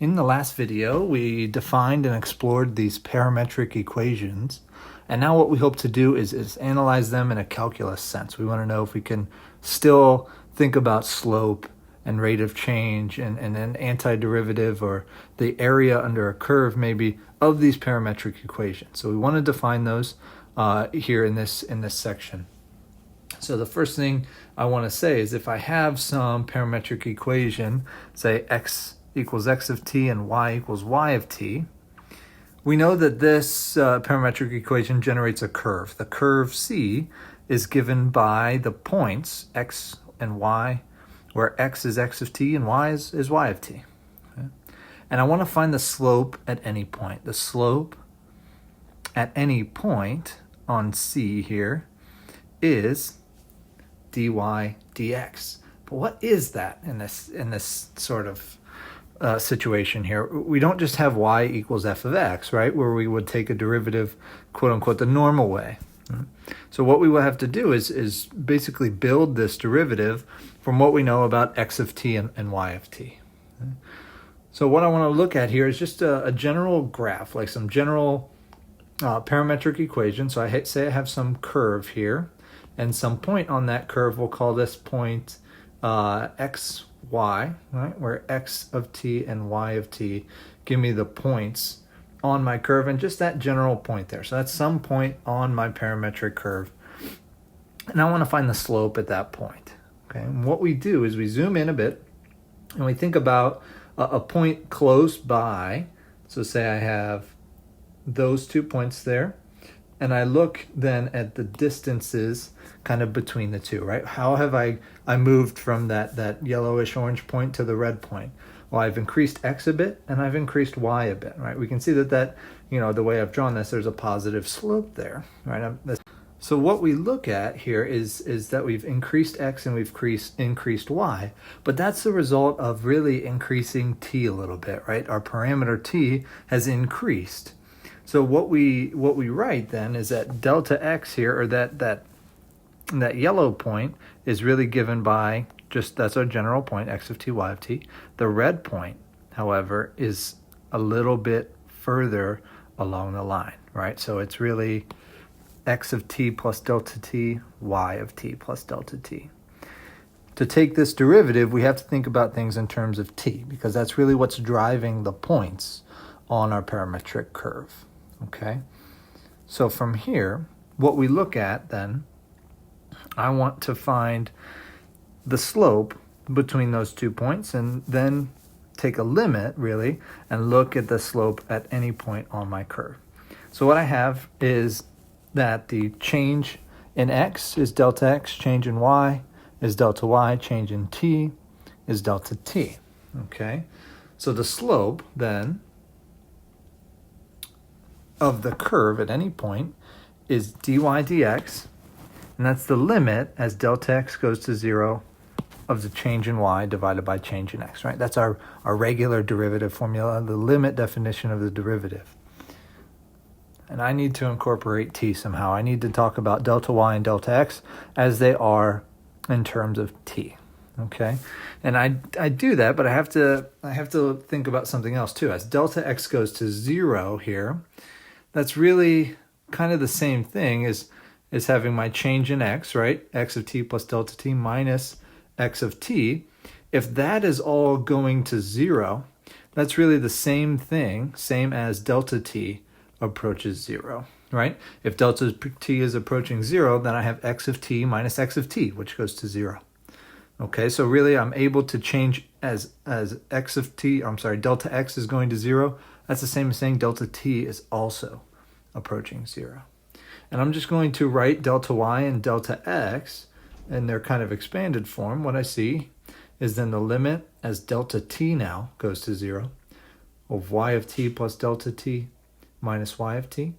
In the last video, we defined and explored these parametric equations. And now what we hope to do is analyze them in a calculus sense. We want to know if we can still think about slope and rate of change and an antiderivative or the area under a curve maybe of these parametric equations. So we want to define those here in this section. So the first thing I want to say is if I have some parametric equation, say x equals x of t and y equals y of t, we know that this parametric equation generates a curve. The curve C is given by the points x and y, where x is x of t and y is y of t. Okay? And I want to find the slope at any point. The slope at any point on C here is dy dx. But what is that in this sort of situation here? We don't just have y equals f of x, right, where we would take a derivative, quote unquote, the normal way. So what we will have to do is basically build this derivative from what we know about x of t and y of t. So what I want to look at here is just a general graph, like some general parametric equation. So I say I have some curve here, and some point on that curve, we'll call this point x, y, right, where x of t and y of t give me the points on my curve, and just that general point there. So that's some point on my parametric curve. And I want to find the slope at that point. Okay, and what we do is we zoom in a bit, and we think about a point close by. So say I have those 2 points there, and I look then at the distances kind of between the two, right? How have I moved from that yellowish orange point to the red point? Well, I've increased x a bit and I've increased y a bit, right? We can see that the way I've drawn this, there's a positive slope there, right? So what we look at here is that we've increased x and we've increased y, but that's the result of really increasing t a little bit, right? Our parameter t has increased. So what we write then is that delta x here, or that yellow point, is really given by that's our general point, x of t, y of t. The red point, however, is a little bit further along the line, right? So it's really x of t plus delta t, y of t plus delta t. To take this derivative, we have to think about things in terms of t, because that's really what's driving the points on our parametric curve. Okay, so from here, what we look at then, I want to find the slope between those 2 points and then take a limit, really, and look at the slope at any point on my curve. So what I have is that the change in x is delta x, change in y is delta y, change in t is delta t. Okay, so the slope then of the curve at any point is dy dx, and that's the limit as delta x goes to 0 of the change in y divided by change in x, right? That's our regular derivative formula, the limit definition of the derivative. And I need to incorporate t somehow. I need to talk about delta y and delta x as they are in terms of t. Okay, and I do that, but I have to think about something else too. As delta x goes to 0 here, that's really kind of the same thing as having my change in x, right? X of t plus delta t minus x of t. If that is all going to 0, that's really the same thing, same as delta t approaches 0, right? If delta t is approaching 0, then I have x of t minus x of t, which goes to 0. Okay, so really I'm able to change as x of t, delta x is going to 0. That's the same as saying delta t is also approaching 0. And I'm just going to write delta y and delta x in their kind of expanded form. What I see is then the limit as delta t now goes to 0 of y of t plus delta t minus y of t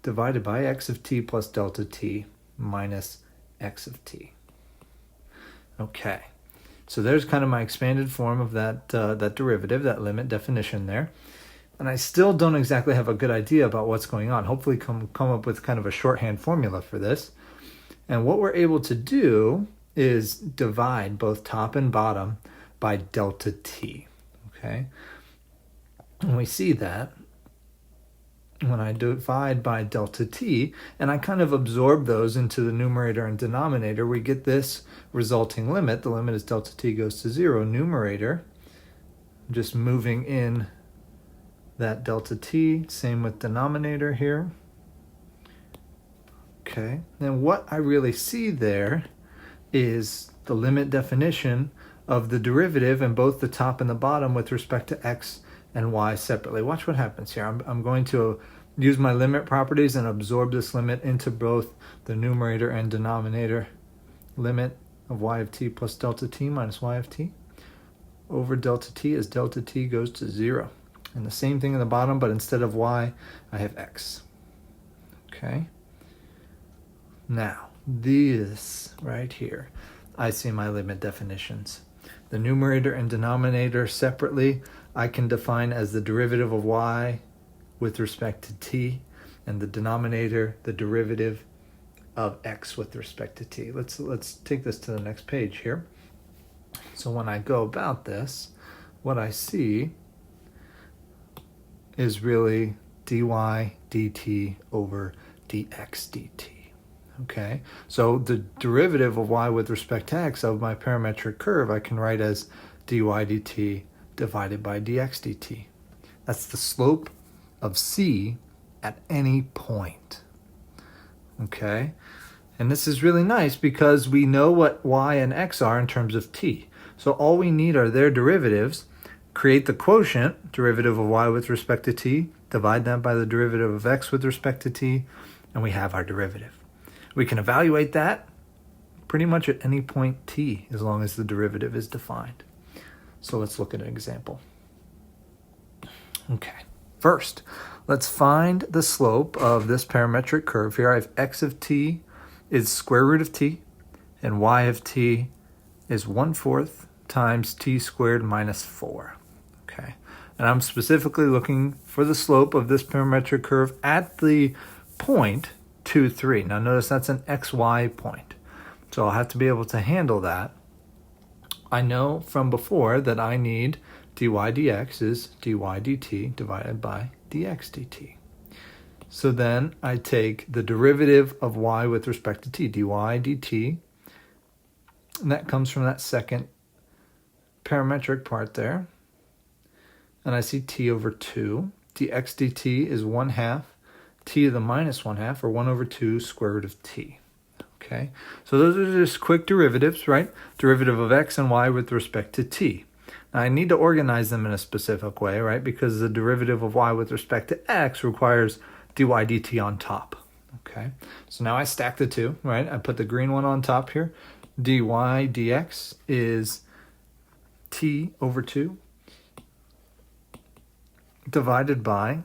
divided by x of t plus delta t minus x of t. Okay, so there's kind of my expanded form of that derivative, that limit definition there. And I still don't exactly have a good idea about what's going on. Hopefully come up with kind of a shorthand formula for this. And what we're able to do is divide both top and bottom by delta t, okay? And we see that when I divide by delta t, and I kind of absorb those into the numerator and denominator, we get this resulting limit. The limit as delta t goes to 0. Numerator, just moving in that delta t, same with denominator here. Okay, then what I really see there is the limit definition of the derivative in both the top and the bottom with respect to x and y separately. Watch what happens here. I'm going to use my limit properties and absorb this limit into both the numerator and denominator. Limit of y of t plus delta t minus y of t over delta t as delta t goes to 0. And the same thing in the bottom, but instead of y, I have x. Okay. Now, this right here, I see my limit definitions. The numerator and denominator separately, I can define as the derivative of y with respect to t, and the denominator, the derivative of x with respect to t. Let's take this to the next page here. So when I go about this, what I see is really dy dt over dx dt. Okay, so the derivative of y with respect to x of my parametric curve I can write as dy dt divided by dx dt. That's the slope of c at any point. Okay, and this is really nice because we know what y and x are in terms of t. So all we need are their derivatives, create the quotient, derivative of y with respect to t, divide that by the derivative of x with respect to t, and we have our derivative. We can evaluate that pretty much at any point t as long as the derivative is defined. So let's look at an example. Okay, first, let's find the slope of this parametric curve here. I have x of t is square root of t, and y of t is 1/4 times t squared minus 4. Okay, and I'm specifically looking for the slope of this parametric curve at the point 2, 3. Now notice that's an xy point. So I'll have to be able to handle that. I know from before that I need dy dx is dy dt divided by dx dt. So then I take the derivative of y with respect to t, dy dt, and that comes from that second parametric part there. And I see t over 2. dx dt is 1/2 t to the minus 1/2, or 1/2 square root of t. Okay, so those are just quick derivatives, right? Derivative of x and y with respect to t. Now I need to organize them in a specific way, right? Because the derivative of y with respect to x requires dy dt on top. Okay, so now I stack the two, right? I put the green one on top here. dy dx is t over 2 divided by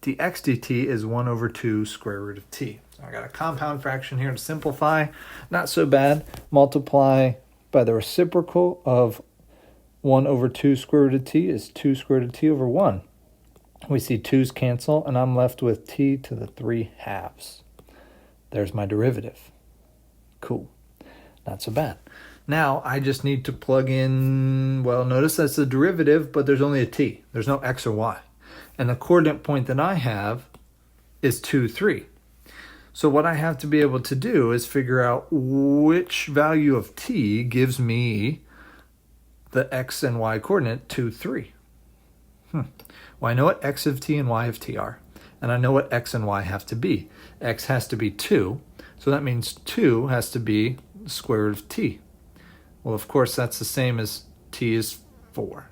dx dt is 1/2 square root of t. So I got a compound fraction here to simplify. Not so bad. Multiply by the reciprocal of 1/2 square root of t is 2 square root of t over 1. We see 2's cancel, and I'm left with t to the 3/2. There's my derivative. Cool. Not so bad. Now I just need to plug in, well, notice that's the derivative, but there's only a t. There's no x or y. And the coordinate point that I have is 2, 3. So what I have to be able to do is figure out which value of t gives me the x and y coordinate 2, 3. Well, I know what x of t and y of t are, and I know what x and y have to be. X has to be 2, so that means 2 has to be the square root of t. Well, of course, that's the same as t is 4.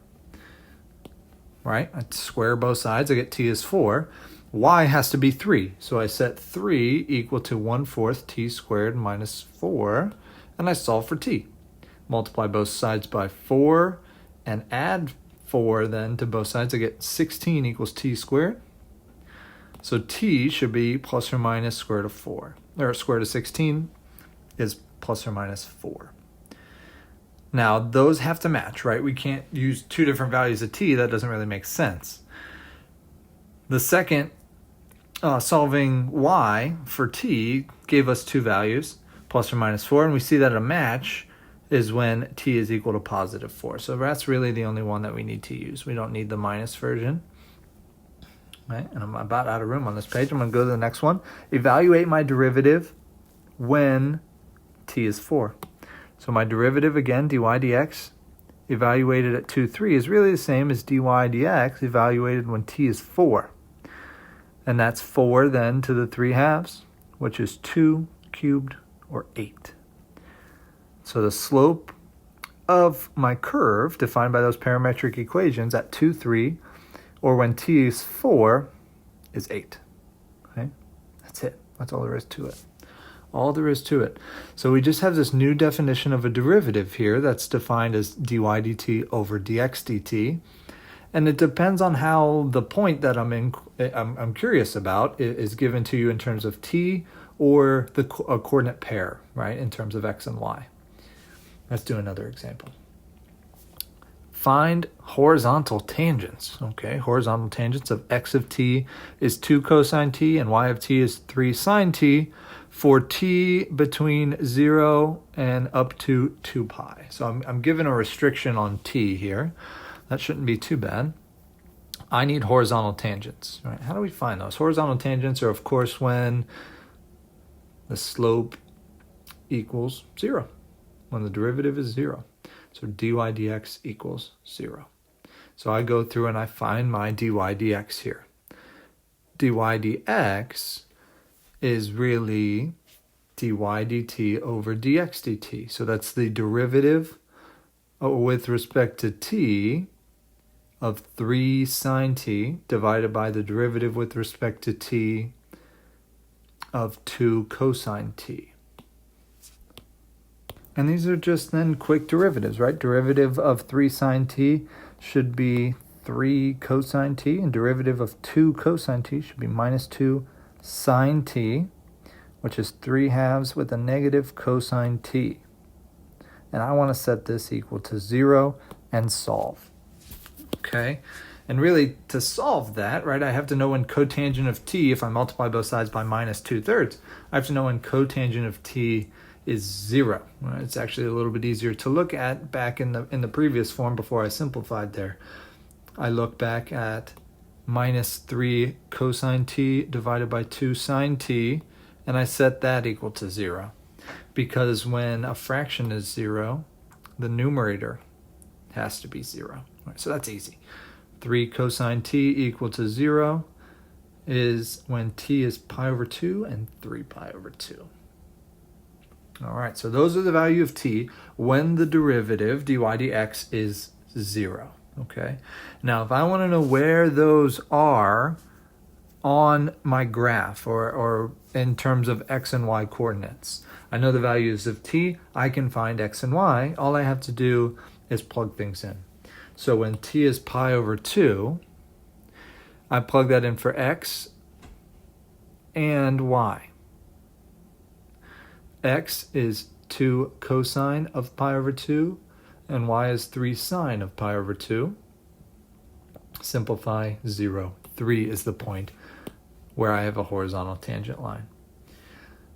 Right? I square both sides, I get t is 4. Y has to be 3. So I set 3 equal to 1/4 t squared minus 4, and I solve for t. Multiply both sides by 4 and add 4 then to both sides. I get 16 equals t squared. So t should be plus or minus square root of 4. Or square root of 16 is plus or minus 4. Now, those have to match, right? We can't use two different values of t. That doesn't really make sense. The second, solving y for t gave us two values, plus or minus 4, and we see that a match is when t is equal to positive 4. So that's really the only one that we need to use. We don't need the minus version. right? And I'm about out of room on this page. I'm going to go to the next one. Evaluate my derivative when t is 4. So my derivative, again, dy dx, evaluated at 2, 3, is really the same as dy dx evaluated when t is 4. And that's 4 then to the 3 halves, which is 2 cubed, or 8. So the slope of my curve, defined by those parametric equations at 2, 3, or when t is 4, is 8. Okay? That's it. That's all there is to it. All there is to it. So we just have this new definition of a derivative here that's defined as dy dt over dx dt. And it depends on how the point that I'm curious about is given to you in terms of t or a coordinate pair, right, in terms of x and y. Let's do another example. Find horizontal tangents. Okay, horizontal tangents of x of t is 2 cosine t and y of t is 3 sine t for t between 0 and up to 2 pi. So I'm given a restriction on t here. That shouldn't be too bad. I need horizontal tangents. Right? How do we find those? Horizontal tangents are, of course, when the slope equals 0, when the derivative is 0. So dy dx equals 0. So I go through and I find my dy dx here. Dy dx is really dy dt over dx dt. So that's the derivative with respect to t of 3 sine t divided by the derivative with respect to t of 2 cosine t. And these are just then quick derivatives, right? Derivative of 3 sine t should be 3 cosine t, and derivative of 2 cosine t should be minus 2 sine t, which is 3 halves with a negative cosine t. And I want to set this equal to 0 and solve. Okay? And really, to solve that, right, I have to know when cotangent of t, if I multiply both sides by minus 2/3, I have to know when cotangent of t is 0. Right? It's actually a little bit easier to look at back in the previous form before I simplified there. I look back at minus 3 cosine t divided by 2 sine t, and I set that equal to 0. Because when a fraction is 0, the numerator has to be 0. Right, so that's easy. 3 cosine t equal to 0 is when t is pi over 2 and 3 pi over 2. All right, so those are the value of t when the derivative dy dx is 0. Okay. Now, if I want to know where those are on my graph or in terms of x and y coordinates, I know the values of t. I can find x and y. All I have to do is plug things in. So when t is pi over 2, I plug that in for x and y. X is 2 cosine of pi over 2, and y is 3 sine of pi over 2. Simplify 0. 3 is the point where I have a horizontal tangent line.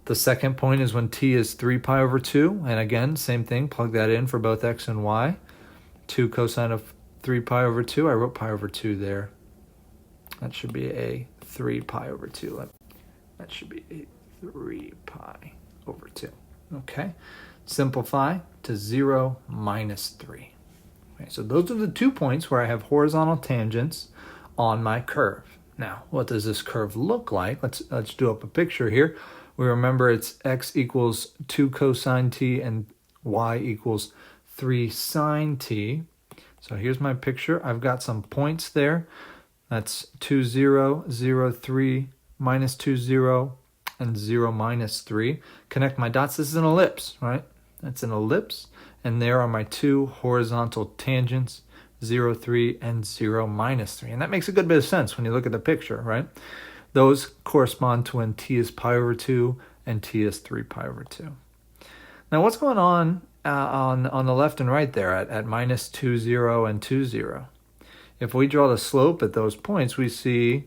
The second point is when t is 3 pi over 2, and again, same thing, plug that in for both x and y. 2 cosine of 3 pi over 2, I wrote pi over 2 there. That should be a 3 pi over 2. That should be a 3 pi over 2. Okay, simplify to 0 minus 3. Okay, so those are the 2 points where I have horizontal tangents on my curve. Now, what does this curve look like? Let's do up a picture here. We remember it's x equals 2 cosine t and y equals 3 sine t. So here's my picture. I've got some points there. That's 2, 0, 0, 3, minus 2, 0, and 0, minus 3. Connect my dots. This is an ellipse, right? That's an ellipse. And there are my 2 horizontal tangents, 0, 3, and 0, minus 3. And that makes a good bit of sense when you look at the picture, right? Those correspond to when t is pi over 2 and t is 3 pi over 2. Now, what's going on the left and right there at minus 2, 0, and 2, 0? If we draw the slope at those points, we see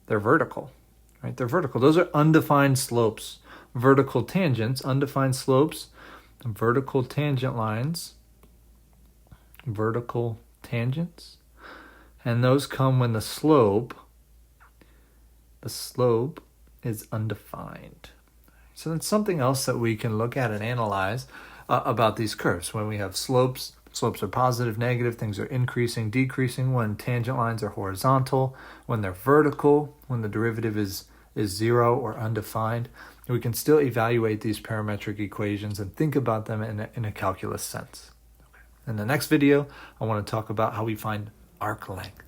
they're vertical, right? They're vertical. Those are undefined slopes. Vertical tangents, undefined slopes, vertical tangent lines, vertical tangents. And those come when the slope the slope is undefined. So that's something else that we can look at and analyze about these curves. When we have slopes are positive, negative, things are increasing, decreasing. When tangent lines are horizontal, when they're vertical, when the derivative is zero or undefined, we can still evaluate these parametric equations and think about them in a calculus sense. Okay. In the next video, I want to talk about how we find arc length.